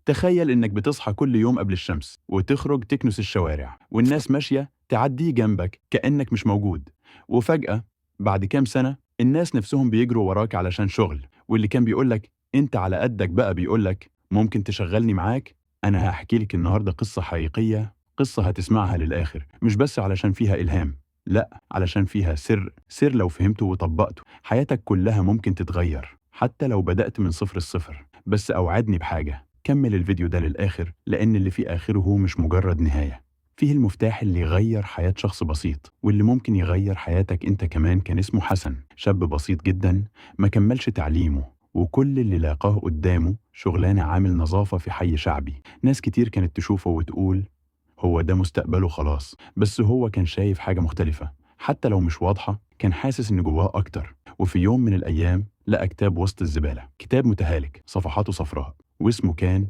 تخيل إنك بتصحى كل يوم قبل الشمس وتخرج تكنس الشوارع والناس ماشية تعدي جنبك كأنك مش موجود، وفجأة بعد كام سنة الناس نفسهم بيجروا وراك علشان شغل، واللي كان بيقولك أنت على قدك بقى بيقولك ممكن تشغلني معاك. أنا هحكي لك النهاردة قصة حقيقية، قصة هتسمعها للآخر، مش بس علشان فيها إلهام، لأ علشان فيها سر لو فهمته وطبقته حياتك كلها ممكن تتغير، حتى لو بدأت من صفر الصفر. بس أوعدني بحاجة، كمل الفيديو ده للآخر، لأن اللي في آخره مش مجرد نهاية، فيه المفتاح اللي يغير حياة شخص بسيط واللي ممكن يغير حياتك انت كمان. كان اسمه حسن، شاب بسيط جدا ما كملش تعليمه، وكل اللي لاقاه قدامه شغلانة عامل نظافة في حي شعبي. ناس كتير كانت تشوفه وتقول هو ده مستقبله خلاص، بس هو كان شايف حاجة مختلفة، حتى لو مش واضحة كان حاسس إن جواه أكتر. وفي يوم من الأيام لقى كتاب وسط الزبالة، كتاب متهالك صفحاته صفراء، واسمه كان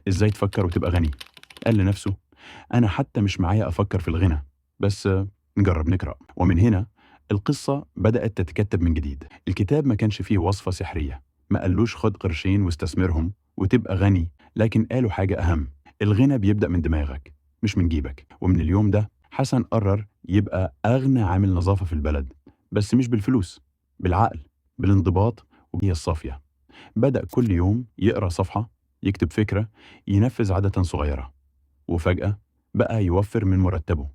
إزاي تفكر وتبقى غني. قال لنفسه أنا حتى مش معايا أفكر في الغنى، بس نجرب نقرأ. ومن هنا القصة بدأت تتكتب من جديد. الكتاب ما كانش فيه وصفة سحرية، ما قالوش خد قرشين واستثمرهم وتبقى غني، لكن قالوا حاجة أهم: الغنى بيبدأ من دماغك مش من جيبك. ومن اليوم ده حسن قرر يبقى أغنى عامل نظافة في البلد، بس مش بالفلوس، بالعقل، بالانضباط وبالنية الصافية. بدأ كل يوم يقرأ صفحة، يكتب فكرة، ينفذ عادة صغيرة، وفجأة بقى يوفر من مرتبه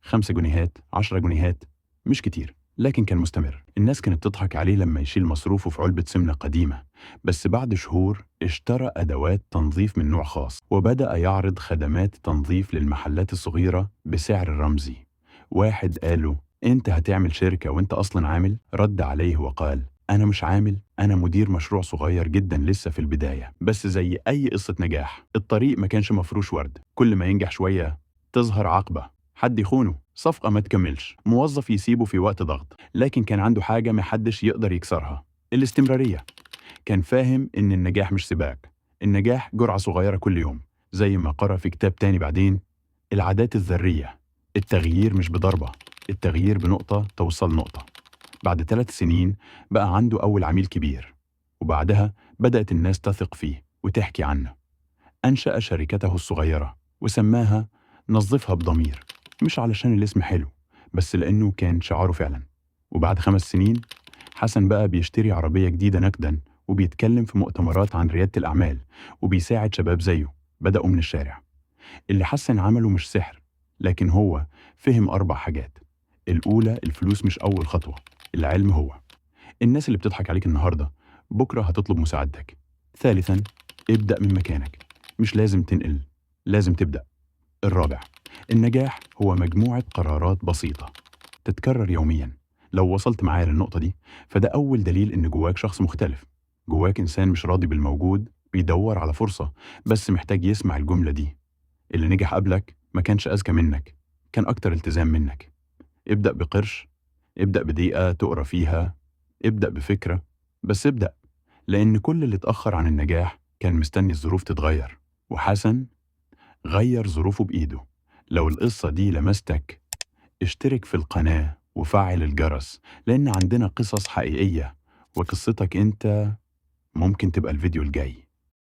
5 جنيهات 10 جنيهات، مش كتير لكن كان مستمر. الناس كانت تضحك عليه لما يشيل مصروفه في علبة سمنة قديمة، بس بعد شهور اشترى أدوات تنظيف من نوع خاص وبدأ يعرض خدمات تنظيف للمحلات الصغيرة بسعر رمزي. واحد قاله انت هتعمل شركة وانت أصلا عامل؟ رد عليه وقال أنا مش عامل، أنا مدير مشروع صغير جدا لسه في البداية. بس زي أي قصة نجاح الطريق ما كانش مفروش ورد، كل ما ينجح شوية تظهر عقبة، حد يخونه، صفقة ما تكملش، موظف يسيبه في وقت ضغط. لكن كان عنده حاجة محدش يقدر يكسرها: الاستمرارية. كان فاهم إن النجاح مش سباق، النجاح جرعة صغيرة كل يوم، زي ما قرأ في كتاب تاني بعدين: العادات الذرية. التغيير مش بضربة، التغيير بنقطة توصل نقطة. بعد 3 سنين بقى عنده أول عميل كبير، وبعدها بدأت الناس تثق فيه وتحكي عنه. أنشأ شركته الصغيرة وسماها نظفها بضمير، مش علشان الاسم حلو، بس لأنه كان شعاره فعلا. وبعد 5 سنين حسن بقى بيشتري عربية جديدة نقدا، وبيتكلم في مؤتمرات عن ريادة الأعمال، وبيساعد شباب زيه بدأوا من الشارع. اللي حسن عمله مش سحر، لكن هو فهم 4 حاجات. الأولى، الفلوس مش أول خطوة، العلم هو. الناس اللي بتضحك عليك النهاردة بكرة هتطلب مساعدتك. ثالثا، ابدأ من مكانك، مش لازم تنقل، لازم تبدأ. الرابع، النجاح هو مجموعة قرارات بسيطة تتكرر يوميا. لو وصلت معايا للنقطة دي فده أول دليل إن جواك شخص مختلف، جواك إنسان مش راضي بالموجود، بيدور على فرصة، بس محتاج يسمع الجملة دي: اللي نجح قبلك ما كانش أذكى منك، كان أكتر التزام منك. ابدأ بقرش، ابدأ بدقيقة تقرأ فيها، ابدأ بفكرة، بس ابدأ. لأن كل اللي اتأخر عن النجاح كان مستني الظروف تتغير، وحسن غير ظروفه بإيده. لو القصة دي لمستك اشترك في القناة وفعل الجرس، لأن عندنا قصص حقيقية، وقصتك انت ممكن تبقى الفيديو الجاي.